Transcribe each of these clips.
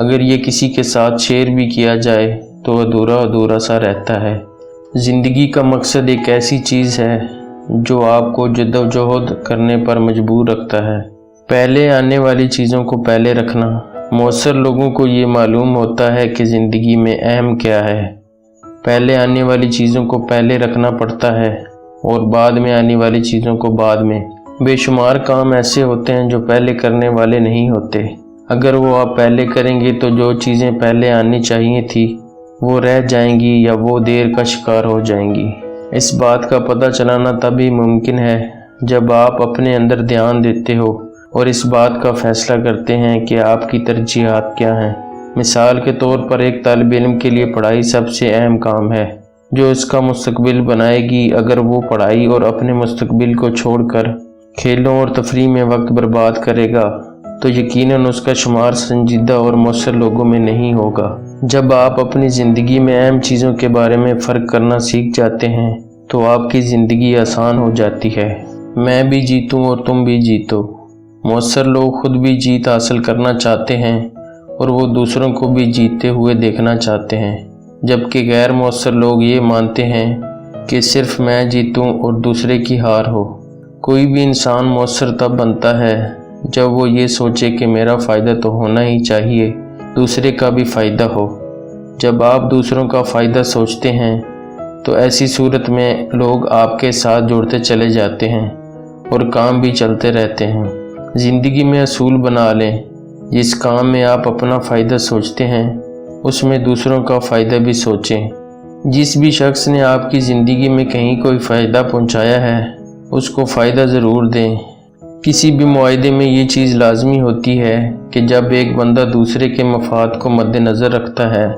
اگر یہ کسی کے ساتھ شیئر بھی کیا جائے تو ادھورا سا رہتا ہے۔ زندگی کا مقصد ایک ایسی چیز ہے جو آپ کو جدوجہد کرنے پر مجبور رکھتا ہے۔ پہلے آنے والی چیزوں کو پہلے رکھنا۔ مؤثر لوگوں کو یہ معلوم ہوتا ہے کہ زندگی میں اہم کیا ہے۔ پہلے آنے والی چیزوں کو پہلے رکھنا پڑتا ہے اور بعد میں آنے والی چیزوں کو بعد میں۔ بے شمار کام ایسے ہوتے ہیں جو پہلے کرنے والے نہیں ہوتے۔ اگر وہ آپ پہلے کریں گے تو جو چیزیں پہلے آنی چاہیے تھی وہ رہ جائیں گی یا وہ دیر کا شکار ہو جائیں گی۔ اس بات کا پتہ چلانا تبھی ممکن ہے جب آپ اپنے اندر دھیان دیتے ہو اور اس بات کا فیصلہ کرتے ہیں کہ آپ کی ترجیحات کیا ہیں۔ مثال کے طور پر ایک طالب علم کے لیے پڑھائی سب سے اہم کام ہے جو اس کا مستقبل بنائے گی۔ اگر وہ پڑھائی اور اپنے مستقبل کو چھوڑ کر کھیلوں اور تفریح میں وقت برباد کرے گا تو یقیناً اس کا شمار سنجیدہ اور مؤثر لوگوں میں نہیں ہوگا۔ جب آپ اپنی زندگی میں اہم چیزوں کے بارے میں فرق کرنا سیکھ جاتے ہیں تو آپ کی زندگی آسان ہو جاتی ہے۔ میں بھی جیتوں اور تم بھی جیتو۔ مؤثر لوگ خود بھی جیت حاصل کرنا چاہتے ہیں اور وہ دوسروں کو بھی جیتتے ہوئے دیکھنا چاہتے ہیں، جبکہ غیر مؤثر لوگ یہ مانتے ہیں کہ صرف میں جیتوں اور دوسرے کی ہار ہو۔ کوئی بھی انسان مؤثر تب بنتا ہے جب وہ یہ سوچے کہ میرا فائدہ تو ہونا ہی چاہیے، دوسرے کا بھی فائدہ ہو۔ جب آپ دوسروں کا فائدہ سوچتے ہیں تو ایسی صورت میں لوگ آپ کے ساتھ جڑتے چلے جاتے ہیں اور کام بھی چلتے رہتے ہیں۔ زندگی میں اصول بنا لیں، جس کام میں آپ اپنا فائدہ سوچتے ہیں اس میں دوسروں کا فائدہ بھی سوچیں۔ جس بھی شخص نے آپ کی زندگی میں کہیں کوئی فائدہ پہنچایا ہے اس کو فائدہ ضرور دیں۔ کسی بھی معاہدے میں یہ چیز لازمی ہوتی ہے کہ جب ایک بندہ دوسرے کے مفاد کو مد نظر رکھتا ہے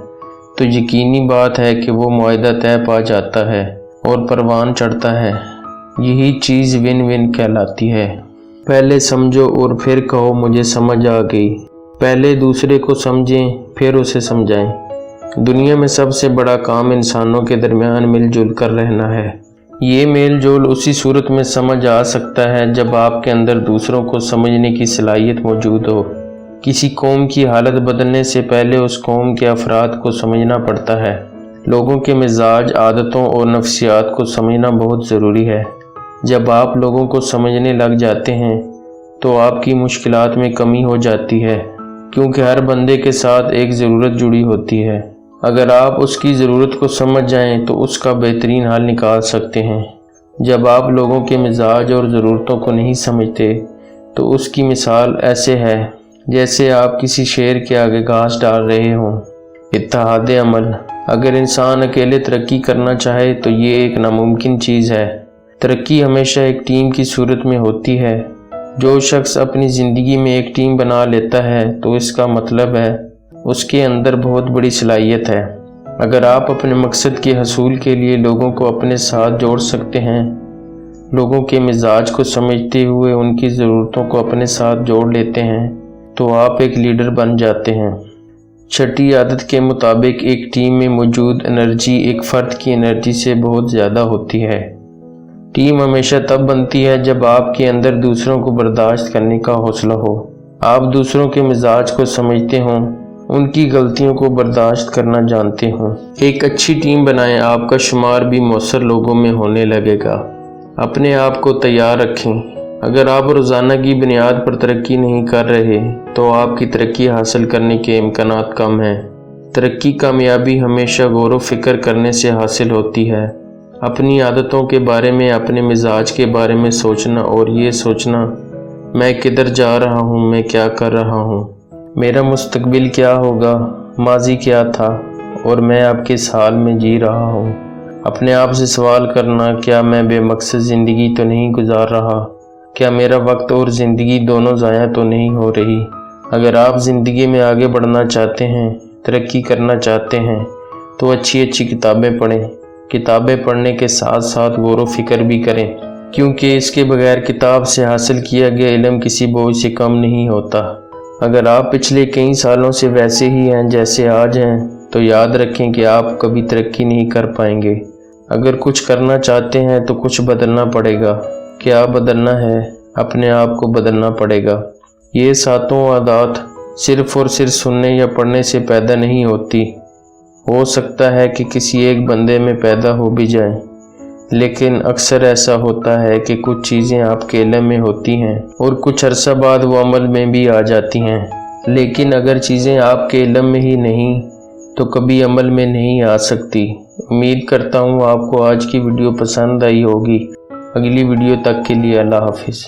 تو یقینی بات ہے کہ وہ معاہدہ طے پا جاتا ہے اور پروان چڑھتا ہے۔ یہی چیز ون ون کہلاتی ہے۔ پہلے سمجھو اور پھر کہو مجھے سمجھ آ گئی۔ پہلے دوسرے کو سمجھیں پھر اسے سمجھائیں۔ دنیا میں سب سے بڑا کام انسانوں کے درمیان مل جل کر رہنا ہے۔ یہ میل جول اسی صورت میں سمجھ آ سکتا ہے جب آپ کے اندر دوسروں کو سمجھنے کی صلاحیت موجود ہو۔ کسی قوم کی حالت بدلنے سے پہلے اس قوم کے افراد کو سمجھنا پڑتا ہے۔ لوگوں کے مزاج، عادتوں اور نفسیات کو سمجھنا بہت ضروری ہے۔ جب آپ لوگوں کو سمجھنے لگ جاتے ہیں تو آپ کی مشکلات میں کمی ہو جاتی ہے، کیونکہ ہر بندے کے ساتھ ایک ضرورت جڑی ہوتی ہے۔ اگر آپ اس کی ضرورت کو سمجھ جائیں تو اس کا بہترین حل نکال سکتے ہیں۔ جب آپ لوگوں کے مزاج اور ضرورتوں کو نہیں سمجھتے تو اس کی مثال ایسے ہے جیسے آپ کسی شیر کے آگے گھاس ڈال رہے ہوں۔ اتحاد عمل۔ اگر انسان اکیلے ترقی کرنا چاہے تو یہ ایک ناممکن چیز ہے۔ ترقی ہمیشہ ایک ٹیم کی صورت میں ہوتی ہے۔ جو شخص اپنی زندگی میں ایک ٹیم بنا لیتا ہے تو اس کا مطلب ہے اس کے اندر بہت بڑی صلاحیت ہے۔ اگر آپ اپنے مقصد کے حصول کے لیے لوگوں کو اپنے ساتھ جوڑ سکتے ہیں، لوگوں کے مزاج کو سمجھتے ہوئے ان کی ضرورتوں کو اپنے ساتھ جوڑ لیتے ہیں تو آپ ایک لیڈر بن جاتے ہیں۔ چھٹی عادت کے مطابق ایک ٹیم میں موجود انرجی ایک فرد کی انرجی سے بہت زیادہ ہوتی ہے۔ ٹیم ہمیشہ تب بنتی ہے جب آپ کے اندر دوسروں کو برداشت کرنے کا حوصلہ ہو، آپ دوسروں کے مزاج کو سمجھتے ہوں، ان کی غلطیوں کو برداشت کرنا جانتے ہوں۔ ایک اچھی ٹیم بنائیں، آپ کا شمار بھی مؤثر لوگوں میں ہونے لگے گا۔ اپنے آپ کو تیار رکھیں۔ اگر آپ روزانہ کی بنیاد پر ترقی نہیں کر رہے تو آپ کی ترقی حاصل کرنے کے امکانات کم ہیں۔ ترقی کامیابی ہمیشہ غور و فکر کرنے سے حاصل ہوتی ہے۔ اپنی عادتوں کے بارے میں، اپنے مزاج کے بارے میں سوچنا اور یہ سوچنا میں کدھر جا رہا ہوں، میں کیا کر رہا ہوں، میرا مستقبل کیا ہوگا، ماضی کیا تھا اور میں اب کس حال میں جی رہا ہوں۔ اپنے آپ سے سوال کرنا، کیا میں بے مقصد زندگی تو نہیں گزار رہا، کیا میرا وقت اور زندگی دونوں ضائع تو نہیں ہو رہی۔ اگر آپ زندگی میں آگے بڑھنا چاہتے ہیں، ترقی کرنا چاہتے ہیں تو اچھی کتابیں پڑھیں۔ کتابیں پڑھنے کے ساتھ ساتھ غور و فکر بھی کریں، کیونکہ اس کے بغیر کتاب سے حاصل کیا گیا علم کسی بوجھ سے کم نہیں ہوتا۔ اگر آپ پچھلے کئی سالوں سے ویسے ہی ہیں جیسے آج ہیں تو یاد رکھیں کہ آپ کبھی ترقی نہیں کر پائیں گے۔ اگر کچھ کرنا چاہتے ہیں تو کچھ بدلنا پڑے گا۔ کیا بدلنا ہے؟ اپنے آپ کو بدلنا پڑے گا۔ یہ 7 عادات صرف اور صرف سننے یا پڑھنے سے پیدا نہیں ہوتی۔ ہو سکتا ہے کہ کسی ایک بندے میں پیدا ہو بھی جائیں، لیکن اکثر ایسا ہوتا ہے کہ کچھ چیزیں آپ کے علم میں ہوتی ہیں اور کچھ عرصہ بعد وہ عمل میں بھی آ جاتی ہیں، لیکن اگر چیزیں آپ کے علم میں ہی نہیں تو کبھی عمل میں نہیں آ سکتی۔ امید کرتا ہوں آپ کو آج کی ویڈیو پسند آئی ہوگی۔ اگلی ویڈیو تک کے لیے اللہ حافظ۔